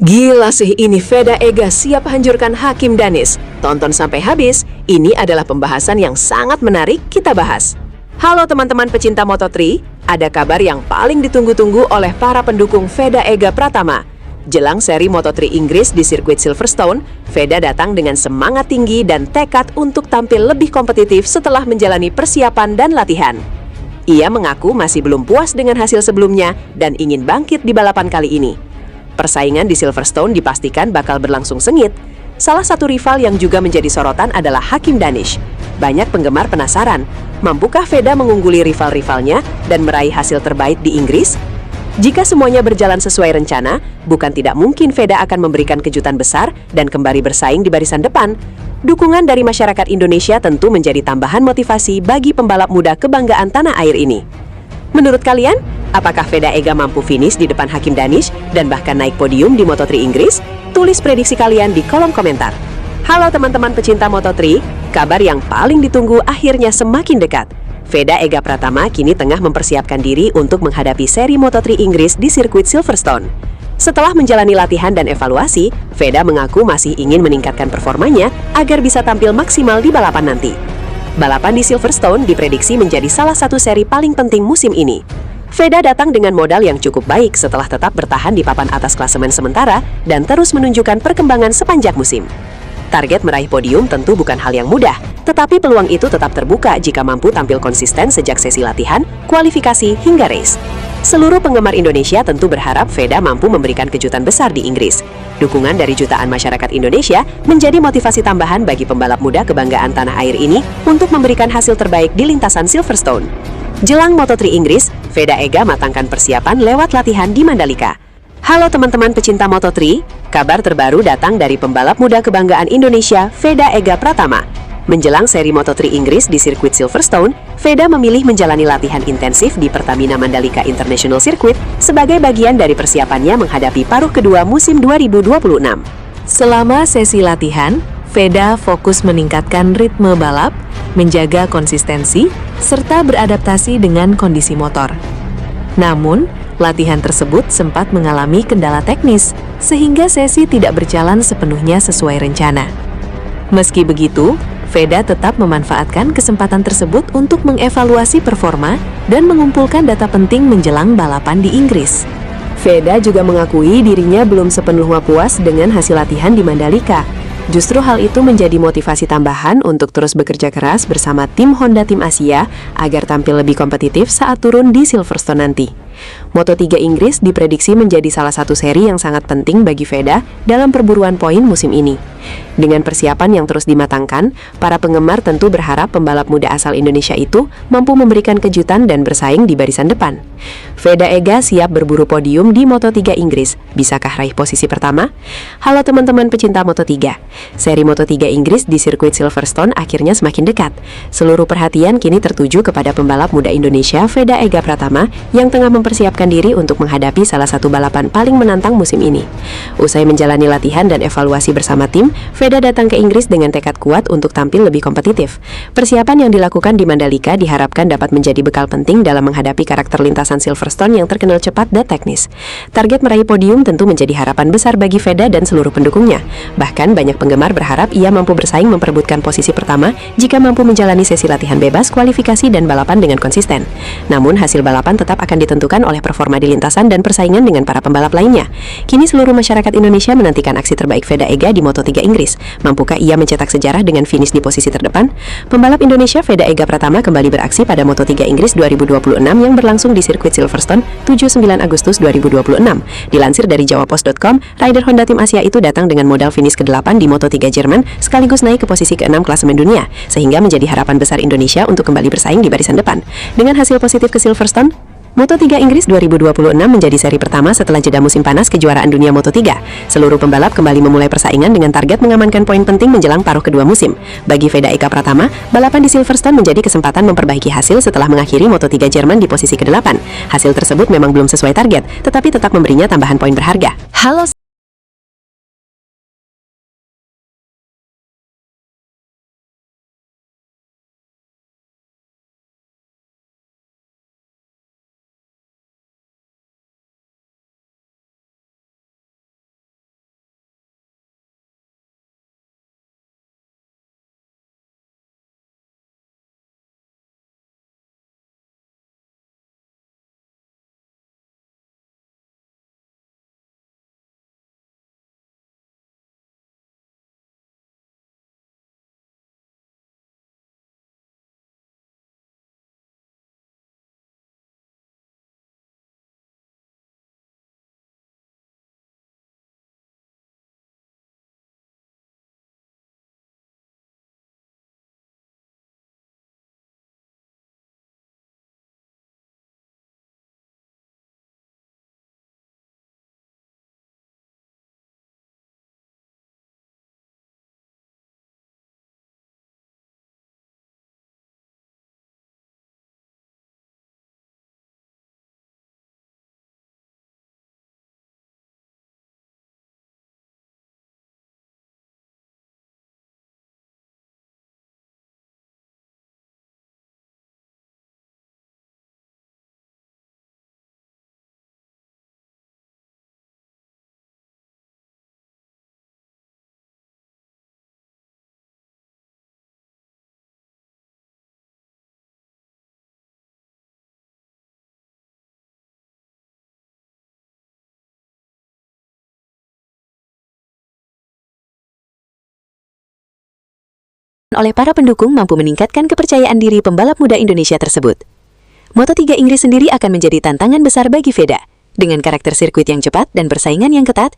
Gila sih ini, Veda Ega siap hancurkan Hakim Danis. Tonton sampai habis, ini adalah pembahasan yang sangat menarik kita bahas. Halo teman-teman pecinta Moto3, ada kabar yang paling ditunggu-tunggu oleh para pendukung Veda Ega Pratama. Jelang seri Moto3 Inggris di sirkuit Silverstone, Veda datang dengan semangat tinggi dan tekad untuk tampil lebih kompetitif setelah menjalani persiapan dan latihan. Ia mengaku masih belum puas dengan hasil sebelumnya dan ingin bangkit di balapan kali ini. Persaingan di Silverstone dipastikan bakal berlangsung sengit. Salah satu rival yang juga menjadi sorotan adalah Hakim Danish. Banyak penggemar penasaran, mampukah Veda mengungguli rival-rivalnya dan meraih hasil terbaik di Inggris? Jika semuanya berjalan sesuai rencana, bukan tidak mungkin Veda akan memberikan kejutan besar dan kembali bersaing di barisan depan. Dukungan dari masyarakat Indonesia tentu menjadi tambahan motivasi bagi pembalap muda kebanggaan tanah air ini. Menurut kalian, apakah Veda Ega mampu finish di depan Hakim Danish dan bahkan naik podium di Moto3 Inggris? Tulis prediksi kalian di kolom komentar. Halo teman-teman pecinta Moto3, kabar yang paling ditunggu akhirnya semakin dekat. Veda Ega Pratama kini tengah mempersiapkan diri untuk menghadapi seri Moto3 Inggris di sirkuit Silverstone. Setelah menjalani latihan dan evaluasi, Veda mengaku masih ingin meningkatkan performanya agar bisa tampil maksimal di balapan nanti. Balapan di Silverstone diprediksi menjadi salah satu seri paling penting musim ini. Veda datang dengan modal yang cukup baik setelah tetap bertahan di papan atas klasemen sementara dan terus menunjukkan perkembangan sepanjang musim. Target meraih podium tentu bukan hal yang mudah, tetapi peluang itu tetap terbuka jika mampu tampil konsisten sejak sesi latihan, kualifikasi, hingga race. Seluruh penggemar Indonesia tentu berharap Veda mampu memberikan kejutan besar di Inggris. Dukungan dari jutaan masyarakat Indonesia menjadi motivasi tambahan bagi pembalap muda kebanggaan tanah air ini untuk memberikan hasil terbaik di lintasan Silverstone. Jelang Moto3 Inggris, Veda Ega matangkan persiapan lewat latihan di Mandalika. Halo teman-teman pecinta Moto3, kabar terbaru datang dari pembalap muda kebanggaan Indonesia, Veda Ega Pratama. Menjelang seri Moto3 Inggris di sirkuit Silverstone, Veda memilih menjalani latihan intensif di Pertamina Mandalika International Circuit sebagai bagian dari persiapannya menghadapi paruh kedua musim 2026. Selama sesi latihan, Veda fokus meningkatkan ritme balap, menjaga konsistensi, serta beradaptasi dengan kondisi motor. Namun, latihan tersebut sempat mengalami kendala teknis, sehingga sesi tidak berjalan sepenuhnya sesuai rencana. Meski begitu, Veda tetap memanfaatkan kesempatan tersebut untuk mengevaluasi performa dan mengumpulkan data penting menjelang balapan di Inggris. Veda juga mengakui dirinya belum sepenuhnya puas dengan hasil latihan di Mandalika. Justru hal itu menjadi motivasi tambahan untuk terus bekerja keras bersama tim Honda Tim Asia agar tampil lebih kompetitif saat turun di Silverstone nanti. Moto3 Inggris diprediksi menjadi salah satu seri yang sangat penting bagi Veda dalam perburuan poin musim ini. Dengan persiapan yang terus dimatangkan, para penggemar tentu berharap pembalap muda asal Indonesia itu mampu memberikan kejutan dan bersaing di barisan depan. Veda Ega siap berburu podium di Moto3 Inggris. Bisakah raih posisi pertama? Halo teman-teman pecinta Moto3. Seri Moto3 Inggris di sirkuit Silverstone akhirnya semakin dekat. Seluruh perhatian kini tertuju kepada pembalap muda Indonesia Veda Ega Pratama yang tengah mempersiapkan diri untuk menghadapi salah satu balapan paling menantang musim ini. Usai menjalani latihan dan evaluasi bersama tim, Veda datang ke Inggris dengan tekad kuat untuk tampil lebih kompetitif. Persiapan yang dilakukan di Mandalika diharapkan dapat menjadi bekal penting dalam menghadapi karakter lintasan Silverstone yang terkenal cepat dan teknis. Target meraih podium tentu menjadi harapan besar bagi Veda dan seluruh pendukungnya. Bahkan banyak penggemar berharap ia mampu bersaing memperebutkan posisi pertama jika mampu menjalani sesi latihan bebas, kualifikasi, dan balapan dengan konsisten. Namun hasil balapan tetap akan ditentukan oleh performa di lintasan dan persaingan dengan para pembalap lainnya. Kini seluruh masyarakat Indonesia menantikan aksi terbaik Veda Ega di Moto3 Inggris. Mampukah ia mencetak sejarah dengan finish di posisi terdepan? Pembalap Indonesia Veda Ega Pratama kembali beraksi pada Moto3 Inggris 2026 yang berlangsung di sirkuit Silverstone 7-9 Agustus 2026. Dilansir dari jawapos.com, rider Honda Tim Asia itu datang dengan modal finish ke-8 di Moto3 Jerman sekaligus naik ke posisi ke-6 klasemen dunia, sehingga menjadi harapan besar Indonesia untuk kembali bersaing di barisan depan. Dengan hasil positif ke Silverstone, Moto3 Inggris 2026 menjadi seri pertama setelah jeda musim panas kejuaraan dunia Moto3. Seluruh pembalap kembali memulai persaingan dengan target mengamankan poin penting menjelang paruh kedua musim. Bagi Veda Ega Pratama, balapan di Silverstone menjadi kesempatan memperbaiki hasil setelah mengakhiri Moto3 Jerman di posisi ke-8. Hasil tersebut memang belum sesuai target, tetapi tetap memberinya tambahan poin berharga. Halo oleh para pendukung mampu meningkatkan kepercayaan diri pembalap muda Indonesia tersebut. Moto3 Inggris sendiri akan menjadi tantangan besar bagi Veda. Dengan karakter sirkuit yang cepat dan persaingan yang ketat,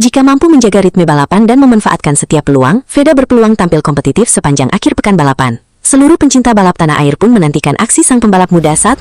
jika mampu menjaga ritme balapan dan memanfaatkan setiap peluang, Veda berpeluang tampil kompetitif sepanjang akhir pekan balapan. Seluruh pencinta balap tanah air pun menantikan aksi sang pembalap muda saat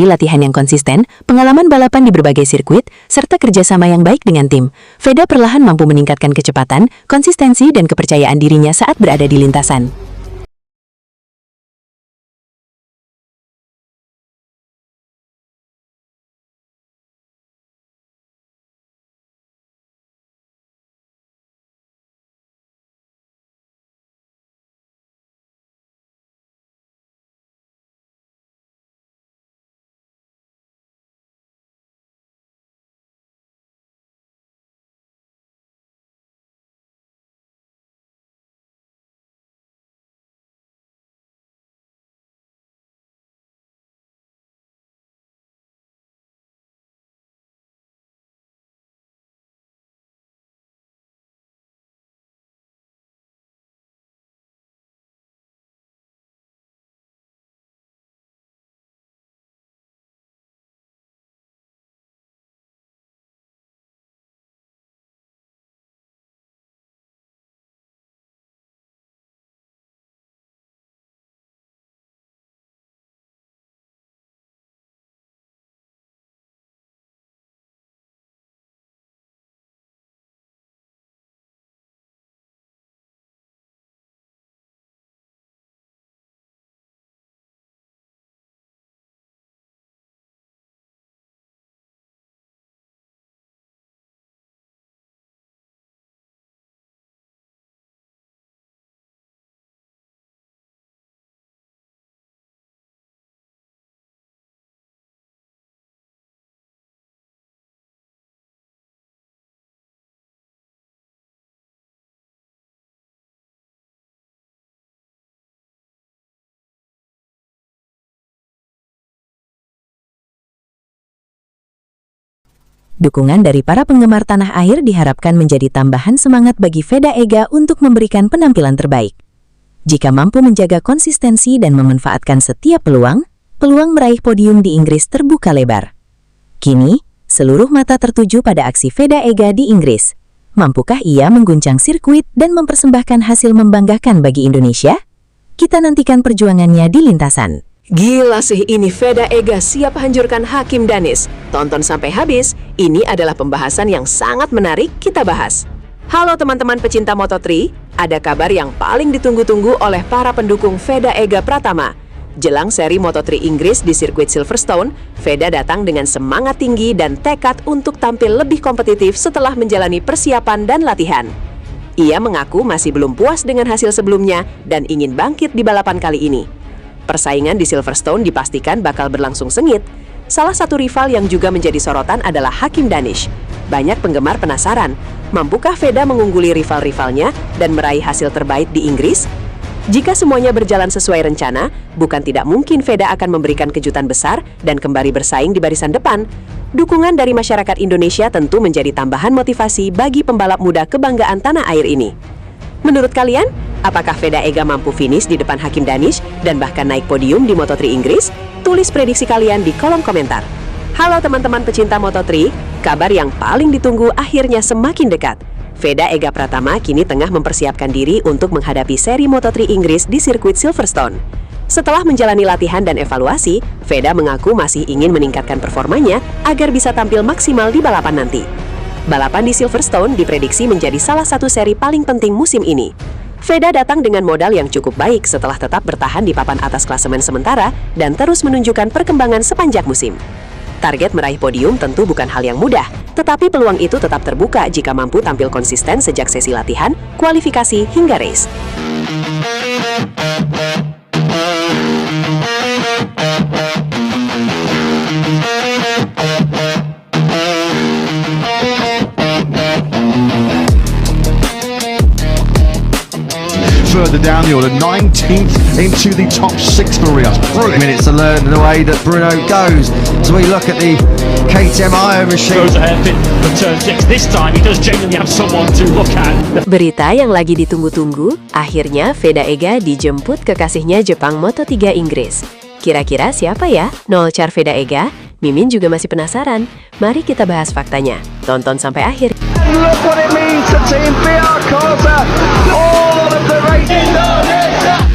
latihan yang konsisten, pengalaman balapan di berbagai sirkuit, serta kerjasama yang baik dengan tim, Veda perlahan mampu meningkatkan kecepatan, konsistensi, dan kepercayaan dirinya saat berada di lintasan. Dukungan dari para penggemar tanah air diharapkan menjadi tambahan semangat bagi Veda Ega untuk memberikan penampilan terbaik. Jika mampu menjaga konsistensi dan memanfaatkan setiap peluang meraih podium di Inggris terbuka lebar. Kini, seluruh mata tertuju pada aksi Veda Ega di Inggris. Mampukah ia mengguncang sirkuit dan mempersembahkan hasil membanggakan bagi Indonesia? Kita nantikan perjuangannya di lintasan. Gila sih ini, Veda Ega siap hancurkan Hakim Danis. Tonton sampai habis, ini adalah pembahasan yang sangat menarik kita bahas. Halo teman-teman pecinta Moto3, ada kabar yang paling ditunggu-tunggu oleh para pendukung Veda Ega Pratama. Jelang seri Moto3 Inggris di sirkuit Silverstone, Veda datang dengan semangat tinggi dan tekad untuk tampil lebih kompetitif setelah menjalani persiapan dan latihan. Ia mengaku masih belum puas dengan hasil sebelumnya dan ingin bangkit di balapan kali ini. Persaingan di Silverstone dipastikan bakal berlangsung sengit. Salah satu rival yang juga menjadi sorotan adalah Hakim Danish. Banyak penggemar penasaran, mampukah Veda mengungguli rival-rivalnya dan meraih hasil terbaik di Inggris? Jika semuanya berjalan sesuai rencana, bukan tidak mungkin Veda akan memberikan kejutan besar dan kembali bersaing di barisan depan. Dukungan dari masyarakat Indonesia tentu menjadi tambahan motivasi bagi pembalap muda kebanggaan tanah air ini. Menurut kalian, apakah Veda Ega mampu finish di depan Hakim Danish dan bahkan naik podium di Moto3 Inggris? Tulis prediksi kalian di kolom komentar. Halo teman-teman pecinta Moto3, kabar yang paling ditunggu akhirnya semakin dekat. Veda Ega Pratama kini tengah mempersiapkan diri untuk menghadapi seri Moto3 Inggris di sirkuit Silverstone. Setelah menjalani latihan dan evaluasi, Veda mengaku masih ingin meningkatkan performanya agar bisa tampil maksimal di balapan nanti. Balapan di Silverstone diprediksi menjadi salah satu seri paling penting musim ini. Veda datang dengan modal yang cukup baik setelah tetap bertahan di papan atas klasemen sementara dan terus menunjukkan perkembangan sepanjang musim. Target meraih podium tentu bukan hal yang mudah, tetapi peluang itu tetap terbuka jika mampu tampil konsisten sejak sesi latihan, kualifikasi, hingga race. Further down the order, 19th into the top 6 for Rios. Brilliant minutes to learn the way that Bruno goes. As we look at the KTM Iron machine. Goes a hairpin for turn 6. This time he does genuinely have someone to look at. Berita yang lagi ditunggu-tunggu, akhirnya Veda Ega dijemput kekasihnya Jepang Moto3 Inggris. Kira-kira siapa ya? Nolcar Veda Ega? Mimin juga masih penasaran. Mari kita bahas faktanya. Tonton sampai akhir. And look what it means to Team BR Corsa. All of the race.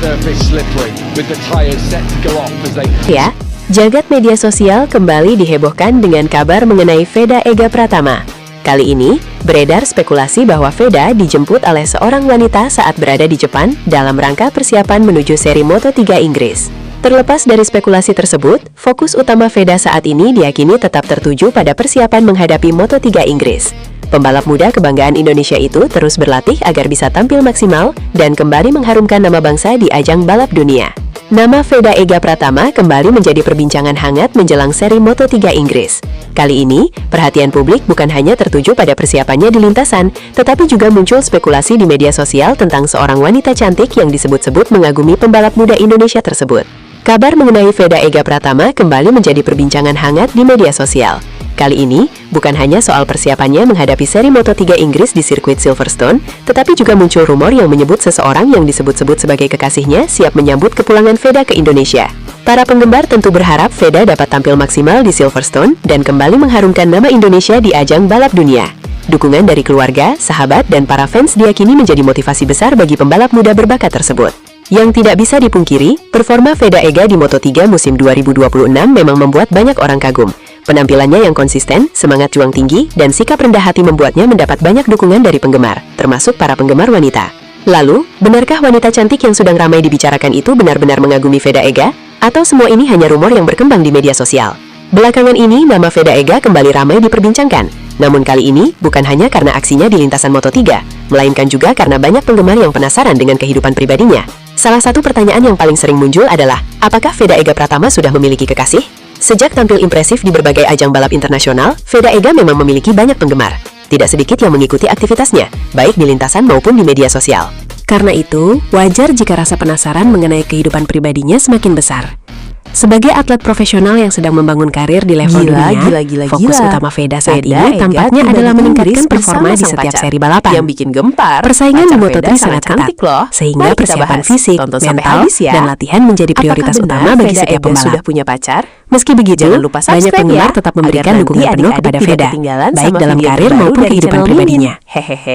Surface slippery with the tyres set to go off as they... Ya, jagat media sosial kembali dihebohkan dengan kabar mengenai Veda Ega Pratama. Kali ini, beredar spekulasi bahwa Veda dijemput oleh seorang wanita saat berada di Jepang dalam rangka persiapan menuju seri Moto3 Inggris. Terlepas dari spekulasi tersebut, fokus utama Veda saat ini diyakini tetap tertuju pada persiapan menghadapi Moto3 Inggris. Pembalap muda kebanggaan Indonesia itu terus berlatih agar bisa tampil maksimal dan kembali mengharumkan nama bangsa di ajang balap dunia. Nama Veda Ega Pratama kembali menjadi perbincangan hangat menjelang seri Moto3 Inggris. Kali ini, perhatian publik bukan hanya tertuju pada persiapannya di lintasan, tetapi juga muncul spekulasi di media sosial tentang seorang wanita cantik yang disebut-sebut mengagumi pembalap muda Indonesia tersebut. Kabar mengenai Veda Ega Pratama kembali menjadi perbincangan hangat di media sosial. Kali ini, bukan hanya soal persiapannya menghadapi seri Moto3 Inggris di sirkuit Silverstone, tetapi juga muncul rumor yang menyebut seseorang yang disebut-sebut sebagai kekasihnya siap menyambut kepulangan Veda ke Indonesia. Para penggemar tentu berharap Veda dapat tampil maksimal di Silverstone dan kembali mengharumkan nama Indonesia di ajang balap dunia. Dukungan dari keluarga, sahabat, dan para fans diyakini menjadi motivasi besar bagi pembalap muda berbakat tersebut. Yang tidak bisa dipungkiri, performa Veda Ega di Moto3 musim 2026 memang membuat banyak orang kagum. Penampilannya yang konsisten, semangat juang tinggi, dan sikap rendah hati membuatnya mendapat banyak dukungan dari penggemar, termasuk para penggemar wanita. Lalu, benarkah wanita cantik yang sedang ramai dibicarakan itu benar-benar mengagumi Veda Ega? Atau semua ini hanya rumor yang berkembang di media sosial? Belakangan ini, nama Veda Ega kembali ramai diperbincangkan. Namun kali ini, bukan hanya karena aksinya di lintasan Moto3, melainkan juga karena banyak penggemar yang penasaran dengan kehidupan pribadinya. Salah satu pertanyaan yang paling sering muncul adalah, apakah Veda Ega Pratama sudah memiliki kekasih? Sejak tampil impresif di berbagai ajang balap internasional, Veda Ega memang memiliki banyak penggemar. Tidak sedikit yang mengikuti aktivitasnya, baik di lintasan maupun di media sosial. Karena itu, wajar jika rasa penasaran mengenai kehidupan pribadinya semakin besar. Sebagai atlet profesional yang sedang membangun karir di level dunia, fokus utama Veda saat ini tampaknya adalah meningkatkan performa di setiap seri balapan. Yang bikin gempar, persaingan di Moto3 sangat ketat, sehingga persiapan fisik, mental, dan latihan menjadi prioritas utama bagi setiap pembalap. Sudah punya pacar? Meski begitu, banyak penggemar tetap memberikan dukungan penuh kepada Veda, baik dalam karir maupun kehidupan pribadinya.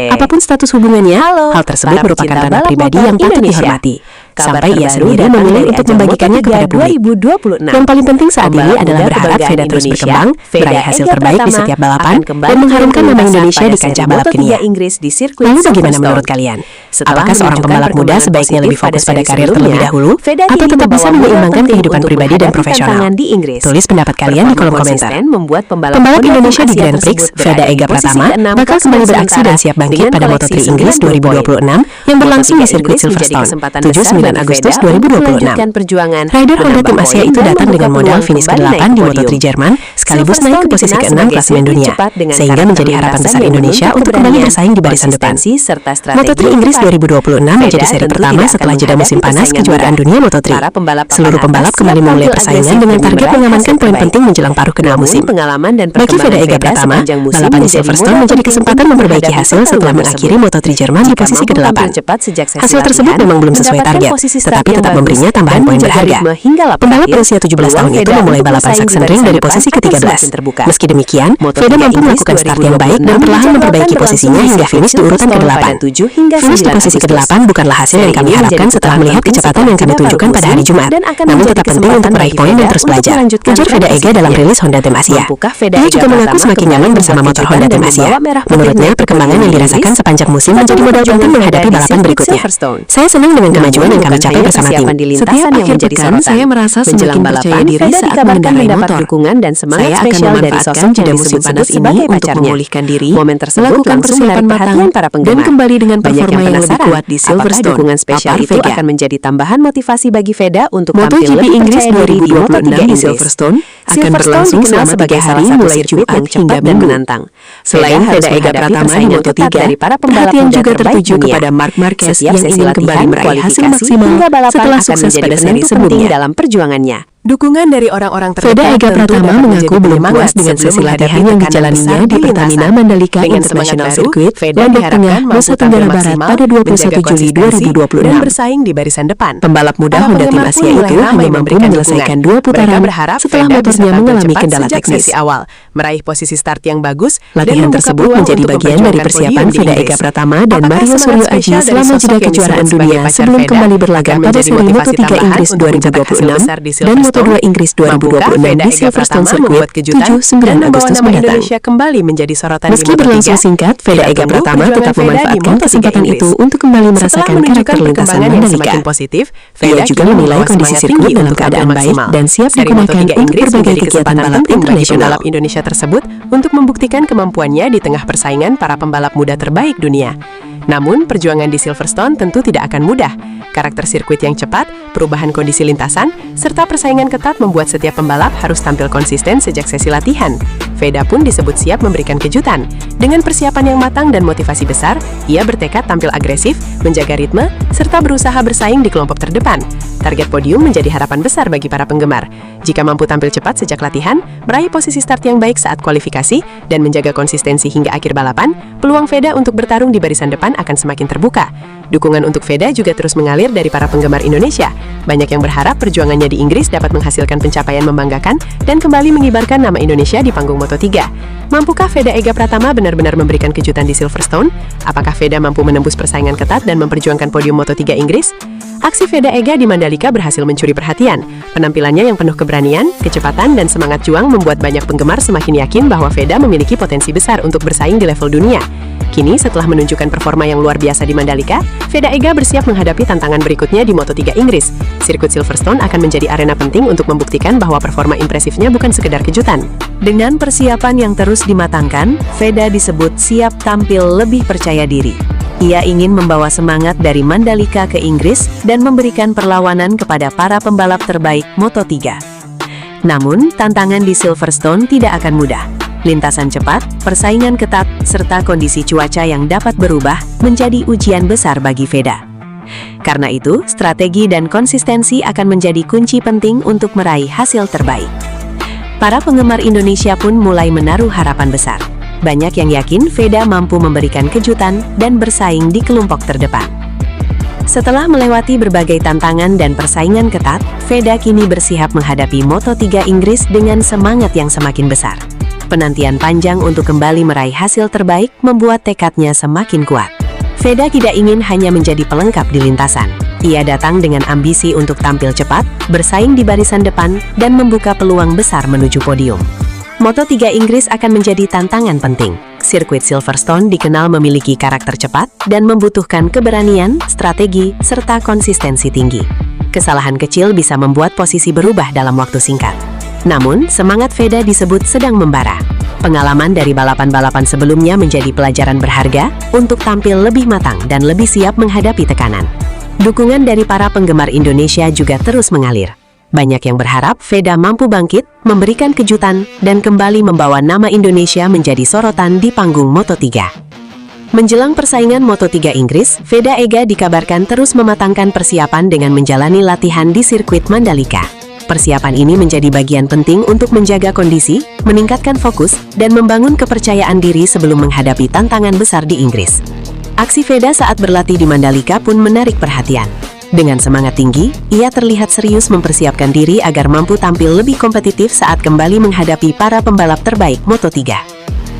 Apapun status hubungannya, hal tersebut merupakan ranah pribadi yang patut dihormati. Sampai ia sendiri memilih untuk membagikannya kepada publik. Yang paling penting saat ini adalah berharap Veda terus berkembang, meraih hasil terbaik di setiap balapan, dan mengharumkan nama Indonesia di kancah balap dunia. Lalu bagaimana menurut kalian? Apakah seorang pembalap muda sebaiknya lebih fokus pada karir terlebih dahulu, atau tetap bisa menyeimbangkan kehidupan pribadi dan profesional? Tulis pendapat kalian di kolom komentar. Pembalap Indonesia di Grand Prix, Veda Ega Pratama, bakal kembali beraksi dan siap bangkit pada Moto3 Inggris 2026 yang berlangsung di sirkuit Silverstone, 7-9 Agustus 2026. Rider Honda Tim Asia itu datang dengan modal finish ke-8 di Moto3 Jerman, sekaligus naik ke posisi ke-6 klasemen dunia, sehingga menjadi harapan besar Indonesia untuk kembali bersaing di barisan depan. Moto3 Inggris 2026 menjadi seri pertama setelah jeda musim panas kejuaraan dunia Moto3. Seluruh pembalap kembali memulai persaingan dengan target mengamankan poin penting menjelang paruh kedua musim. Bagi Veda Ega Pratama, balapan di Silverstone menjadi kesempatan memperbaiki hasil setelah mengakhiri Moto3 Jerman di posisi ke-8. Hasil tersebut memang belum sesuai target, tetapi tetap memberinya tambahan poin berharga. Pembalap berusia 17 tahun itu memulai balapan Sachsenring dari posisi ke-13. Meski demikian, Veda mampu melakukan start yang baik dan perlahan memperbaiki posisinya hingga finish di urutan ke-8. Finish di posisi ke-8 bukanlah hasil yang kami harapkan setelah melihat kecepatan yang kami tunjukkan pada hari Jumat, namun tetap penting untuk meraih poin dan terus belajar, ujar Veda Ega dalam rilis Honda Tim Asia. Ia juga mengaku semakin nyaman bersama motor Honda Tim Asia. Menurutnya, perkembangan yang dirasakan sepanjang musim menjadi modal penting menghadapi balapan berikutnya. Saya senang dengan kemajuan yang kami capai bersama tim. Setiap akhir pekan, saya merasa semakin percaya diri saat mengendarai motor. Saya akan memanfaatkan jeda musim panas ini untuk memulihkan diri, melakukan persiapan matang, dan kembali dengan performa yang lebih kuat di Silverstone. Dukungan spesial itu akan menjadi tambahan motivasi bagi Veda untuk tampil MotoGP lebih Inggris percaya diri di 2026 di Silverstone akan berlangsung selama 3 hari mulai Jumat hingga Minggu. Selain Veda Ega Pratama di Moto3, perhatian juga tertuju kepada Marc Marquez yang ingin kembali meraih hasil maksimal setelah sukses pada seri sebelumnya. dalam perjuangannya. Dukungan dari orang-orang terdekat. Veda Ega Pratama mengaku belum puas dengan sesi latihan yang dijalaninya di Pertamina Mandalika International Circuit, Lombok Tengah, Nusa Tenggara Barat pada 21 Juli 2026 dan bersaing di barisan depan. Pembalap muda Honda Tim Asia itu hanya mampu menyelesaikan 2 putaran setelah motornya mengalami kendala teknis. Meraih posisi start yang bagus. Latihan tersebut menjadi bagian dari persiapan Veda Ega Pratama dan Mario Suryo Aji selama jeda kejuaraan dunia sebelum kembali berlaga pada seri Moto3 Inggris 2026 dan Moto2 Inggris 2026 di Silverstone Circuit 7-9 Agustus mendatang. Meski berlangsung singkat, Veda Ega Pratama tetap memanfaatkan kesempatan itu untuk kembali merasakan karakter lintasan Mandalika. Ia juga menilai kondisi sirkuit dalam keadaan baik dan siap digunakan untuk berbagai kegiatan balap internasional. Indonesia tersebut untuk membuktikan kemampuannya di tengah persaingan para pembalap muda terbaik dunia. Namun, perjuangan di Silverstone tentu tidak akan mudah. Karakter sirkuit yang cepat, perubahan kondisi lintasan, serta persaingan ketat membuat setiap pembalap harus tampil konsisten sejak sesi latihan. Veda pun disebut siap memberikan kejutan. Dengan persiapan yang matang dan motivasi besar, ia bertekad tampil agresif, menjaga ritme, serta berusaha bersaing di kelompok terdepan. Target podium menjadi harapan besar bagi para penggemar. Jika mampu tampil cepat sejak latihan, meraih posisi start yang baik saat kualifikasi, dan menjaga konsistensi hingga akhir balapan, peluang Veda untuk bertarung di barisan depan akan semakin terbuka. Dukungan untuk Veda juga terus mengalir dari para penggemar Indonesia. Banyak yang berharap perjuangannya di Inggris dapat menghasilkan pencapaian membanggakan dan kembali mengibarkan nama Indonesia di panggung Moto3. Mampukah Veda Ega Pratama benar-benar memberikan kejutan di Silverstone? Apakah Veda mampu menembus persaingan ketat dan memperjuangkan podium Moto3 Inggris? Aksi Veda Ega di Mandalika berhasil mencuri perhatian. Penampilannya yang penuh keberanian, kecepatan, dan semangat juang membuat banyak penggemar semakin yakin bahwa Veda memiliki potensi besar untuk bersaing di level dunia. Kini, setelah menunjukkan performa yang luar biasa di Mandalika, Veda Ega bersiap menghadapi tantangan berikutnya di Moto3 Inggris. Sirkuit Silverstone akan menjadi arena penting untuk membuktikan bahwa performa impresifnya bukan sekedar kejutan. Dengan persiapan yang terus dimatangkan, Veda disebut siap tampil lebih percaya diri. Ia ingin membawa semangat dari Mandalika ke Inggris dan memberikan perlawanan kepada para pembalap terbaik Moto3. Namun, tantangan di Silverstone tidak akan mudah. Lintasan cepat, persaingan ketat, serta kondisi cuaca yang dapat berubah menjadi ujian besar bagi Veda. Karena itu, strategi dan konsistensi akan menjadi kunci penting untuk meraih hasil terbaik. Para penggemar Indonesia pun mulai menaruh harapan besar. Banyak yang yakin Veda mampu memberikan kejutan dan bersaing di kelompok terdepan. Setelah melewati berbagai tantangan dan persaingan ketat, Veda kini bersiap menghadapi Moto3 Inggris dengan semangat yang semakin besar. Penantian panjang untuk kembali meraih hasil terbaik membuat tekadnya semakin kuat. Veda tidak ingin hanya menjadi pelengkap di lintasan. Ia datang dengan ambisi untuk tampil cepat, bersaing di barisan depan, dan membuka peluang besar menuju podium. Moto3 Inggris akan menjadi tantangan penting. Sirkuit Silverstone dikenal memiliki karakter cepat dan membutuhkan keberanian, strategi, serta konsistensi tinggi. Kesalahan kecil bisa membuat posisi berubah dalam waktu singkat. Namun, semangat Veda disebut sedang membara. Pengalaman dari balapan-balapan sebelumnya menjadi pelajaran berharga untuk tampil lebih matang dan lebih siap menghadapi tekanan. Dukungan dari para penggemar Indonesia juga terus mengalir. Banyak yang berharap Veda mampu bangkit, memberikan kejutan, dan kembali membawa nama Indonesia menjadi sorotan di panggung Moto3. Menjelang persaingan Moto3 Inggris, Veda Ega dikabarkan terus mematangkan persiapan dengan menjalani latihan di sirkuit Mandalika. Persiapan ini menjadi bagian penting untuk menjaga kondisi, meningkatkan fokus, dan membangun kepercayaan diri sebelum menghadapi tantangan besar di Inggris. Aksi Veda saat berlatih di Mandalika pun menarik perhatian. Dengan semangat tinggi, ia terlihat serius mempersiapkan diri agar mampu tampil lebih kompetitif saat kembali menghadapi para pembalap terbaik Moto3.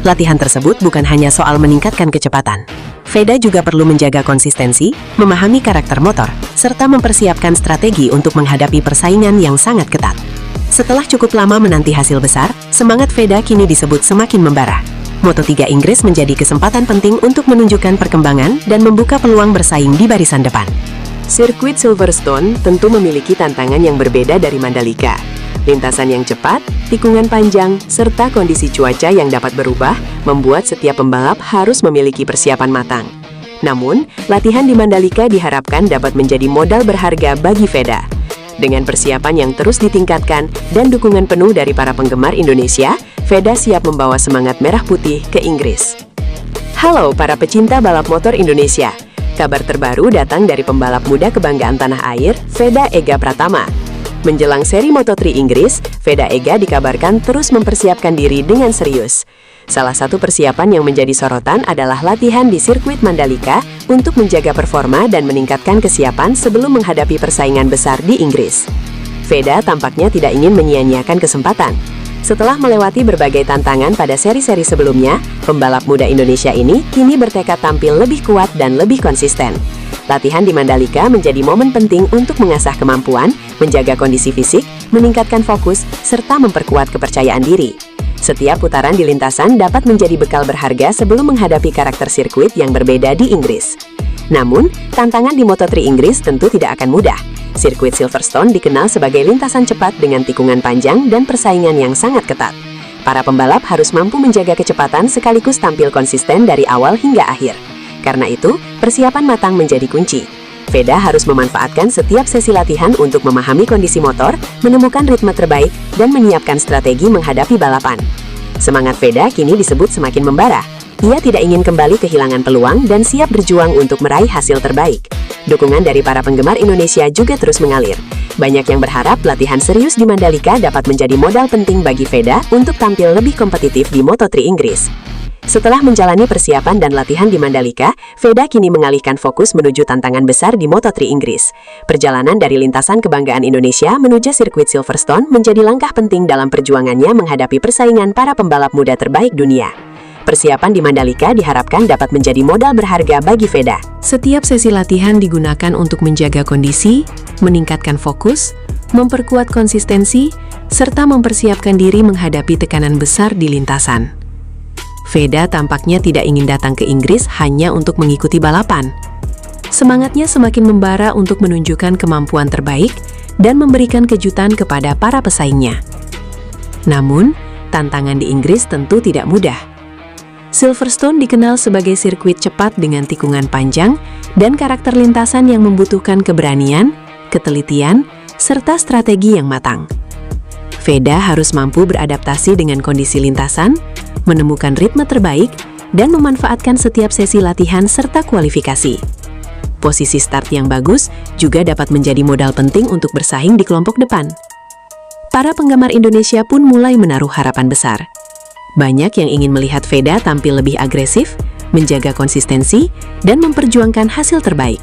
Latihan tersebut bukan hanya soal meningkatkan kecepatan. Veda juga perlu menjaga konsistensi, memahami karakter motor, serta mempersiapkan strategi untuk menghadapi persaingan yang sangat ketat. Setelah cukup lama menanti hasil besar, semangat Veda kini disebut semakin membara. Moto3 Inggris menjadi kesempatan penting untuk menunjukkan perkembangan dan membuka peluang bersaing di barisan depan. Sirkuit Silverstone tentu memiliki tantangan yang berbeda dari Mandalika. Lintasan yang cepat, tikungan panjang, serta kondisi cuaca yang dapat berubah membuat setiap pembalap harus memiliki persiapan matang. Namun, latihan di Mandalika diharapkan dapat menjadi modal berharga bagi Veda. Dengan persiapan yang terus ditingkatkan dan dukungan penuh dari para penggemar Indonesia, Veda siap membawa semangat merah putih ke Inggris. Halo para pecinta balap motor Indonesia. Kabar terbaru datang dari pembalap muda kebanggaan tanah air, Veda Ega Pratama. Menjelang seri Moto3 Inggris, Veda Ega dikabarkan terus mempersiapkan diri dengan serius. Salah satu persiapan yang menjadi sorotan adalah latihan di sirkuit Mandalika untuk menjaga performa dan meningkatkan kesiapan sebelum menghadapi persaingan besar di Inggris. Veda tampaknya tidak ingin menyia-nyiakan kesempatan. Setelah melewati berbagai tantangan pada seri-seri sebelumnya, pembalap muda Indonesia ini kini bertekad tampil lebih kuat dan lebih konsisten. Latihan di Mandalika menjadi momen penting untuk mengasah kemampuan, menjaga kondisi fisik, meningkatkan fokus, serta memperkuat kepercayaan diri. Setiap putaran di lintasan dapat menjadi bekal berharga sebelum menghadapi karakter sirkuit yang berbeda di Inggris. Namun, tantangan di Moto3 Inggris tentu tidak akan mudah. Sirkuit Silverstone dikenal sebagai lintasan cepat dengan tikungan panjang dan persaingan yang sangat ketat. Para pembalap harus mampu menjaga kecepatan sekaligus tampil konsisten dari awal hingga akhir. Karena itu, persiapan matang menjadi kunci. Veda harus memanfaatkan setiap sesi latihan untuk memahami kondisi motor, menemukan ritme terbaik, dan menyiapkan strategi menghadapi balapan. Semangat Veda kini disebut semakin membara. Ia tidak ingin kembali kehilangan peluang dan siap berjuang untuk meraih hasil terbaik. Dukungan dari para penggemar Indonesia juga terus mengalir. Banyak yang berharap latihan serius di Mandalika dapat menjadi modal penting bagi Veda untuk tampil lebih kompetitif di Moto3 Inggris. Setelah menjalani persiapan dan latihan di Mandalika, Veda kini mengalihkan fokus menuju tantangan besar di Moto3 Inggris. Perjalanan dari lintasan kebanggaan Indonesia menuju sirkuit Silverstone menjadi langkah penting dalam perjuangannya menghadapi persaingan para pembalap muda terbaik dunia. Persiapan di Mandalika diharapkan dapat menjadi modal berharga bagi Veda. Setiap sesi latihan digunakan untuk menjaga kondisi, meningkatkan fokus, memperkuat konsistensi, serta mempersiapkan diri menghadapi tekanan besar di lintasan. Veda tampaknya tidak ingin datang ke Inggris hanya untuk mengikuti balapan. Semangatnya semakin membara untuk menunjukkan kemampuan terbaik dan memberikan kejutan kepada para pesaingnya. Namun, tantangan di Inggris tentu tidak mudah. Silverstone dikenal sebagai sirkuit cepat dengan tikungan panjang dan karakter lintasan yang membutuhkan keberanian, ketelitian, serta strategi yang matang. Veda harus mampu beradaptasi dengan kondisi lintasan, menemukan ritme terbaik, dan memanfaatkan setiap sesi latihan serta kualifikasi. Posisi start yang bagus juga dapat menjadi modal penting untuk bersaing di kelompok depan. Para penggemar Indonesia pun mulai menaruh harapan besar. Banyak yang ingin melihat Veda tampil lebih agresif, menjaga konsistensi, dan memperjuangkan hasil terbaik.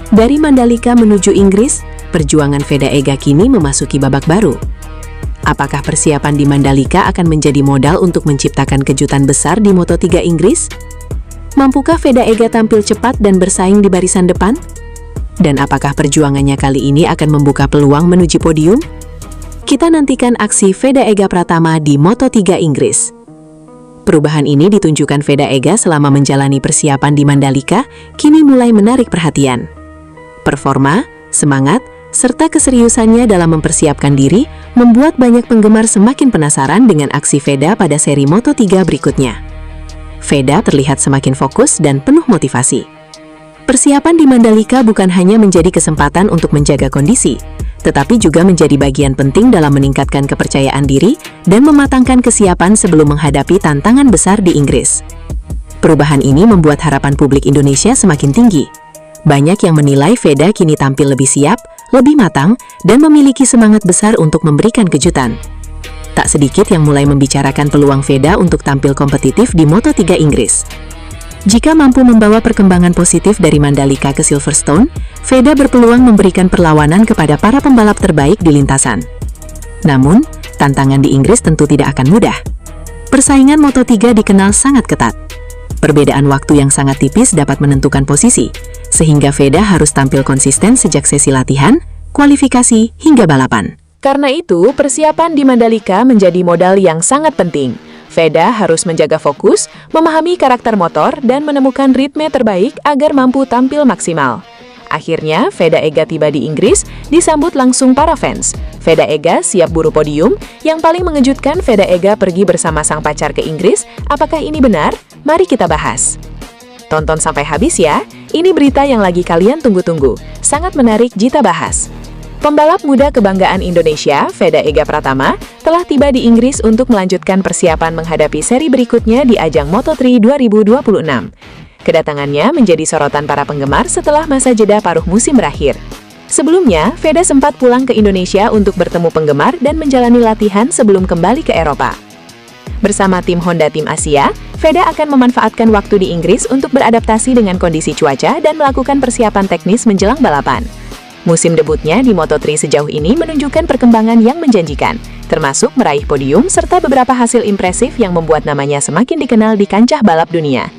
Dari Mandalika menuju Inggris, perjuangan Veda Ega kini memasuki babak baru. Apakah persiapan di Mandalika akan menjadi modal untuk menciptakan kejutan besar di Moto3 Inggris? Mampukah Veda Ega tampil cepat dan bersaing di barisan depan? Dan apakah perjuangannya kali ini akan membuka peluang menuju podium? Kita nantikan aksi Veda Ega Pratama di Moto3 Inggris. Perubahan ini ditunjukkan Veda Ega selama menjalani persiapan di Mandalika, kini mulai menarik perhatian. Performa, semangat, serta keseriusannya dalam mempersiapkan diri membuat banyak penggemar semakin penasaran dengan aksi Veda pada seri Moto3 berikutnya. Veda terlihat semakin fokus dan penuh motivasi. Persiapan di Mandalika bukan hanya menjadi kesempatan untuk menjaga kondisi, tetapi juga menjadi bagian penting dalam meningkatkan kepercayaan diri dan mematangkan kesiapan sebelum menghadapi tantangan besar di Inggris. Perubahan ini membuat harapan publik Indonesia semakin tinggi. Banyak yang menilai Veda kini tampil lebih siap, lebih matang, dan memiliki semangat besar untuk memberikan kejutan. Tak sedikit yang mulai membicarakan peluang Veda untuk tampil kompetitif di Moto3 Inggris. Jika mampu membawa perkembangan positif dari Mandalika ke Silverstone, Veda berpeluang memberikan perlawanan kepada para pembalap terbaik di lintasan. Namun, tantangan di Inggris tentu tidak akan mudah. Persaingan Moto3 dikenal sangat ketat. Perbedaan waktu yang sangat tipis dapat menentukan posisi, sehingga Veda harus tampil konsisten sejak sesi latihan, kualifikasi, hingga balapan. Karena itu, persiapan di Mandalika menjadi modal yang sangat penting. Veda harus menjaga fokus, memahami karakter motor, dan menemukan ritme terbaik agar mampu tampil maksimal. Akhirnya, Veda Ega tiba di Inggris, disambut langsung para fans. Veda Ega siap buru podium. Yang paling mengejutkan, Veda Ega pergi bersama sang pacar ke Inggris. Apakah ini benar? Mari kita bahas. Tonton sampai habis ya, ini berita yang lagi kalian tunggu-tunggu. Sangat menarik jika bahas. Pembalap muda kebanggaan Indonesia, Veda Ega Pratama, telah tiba di Inggris untuk melanjutkan persiapan menghadapi seri berikutnya di ajang Moto3 2026. Kedatangannya menjadi sorotan para penggemar setelah masa jeda paruh musim berakhir. Sebelumnya, Veda sempat pulang ke Indonesia untuk bertemu penggemar dan menjalani latihan sebelum kembali ke Eropa. Bersama tim Honda Tim Asia, Veda akan memanfaatkan waktu di Inggris untuk beradaptasi dengan kondisi cuaca dan melakukan persiapan teknis menjelang balapan. Musim debutnya di Moto3 sejauh ini menunjukkan perkembangan yang menjanjikan, termasuk meraih podium serta beberapa hasil impresif yang membuat namanya semakin dikenal di kancah balap dunia.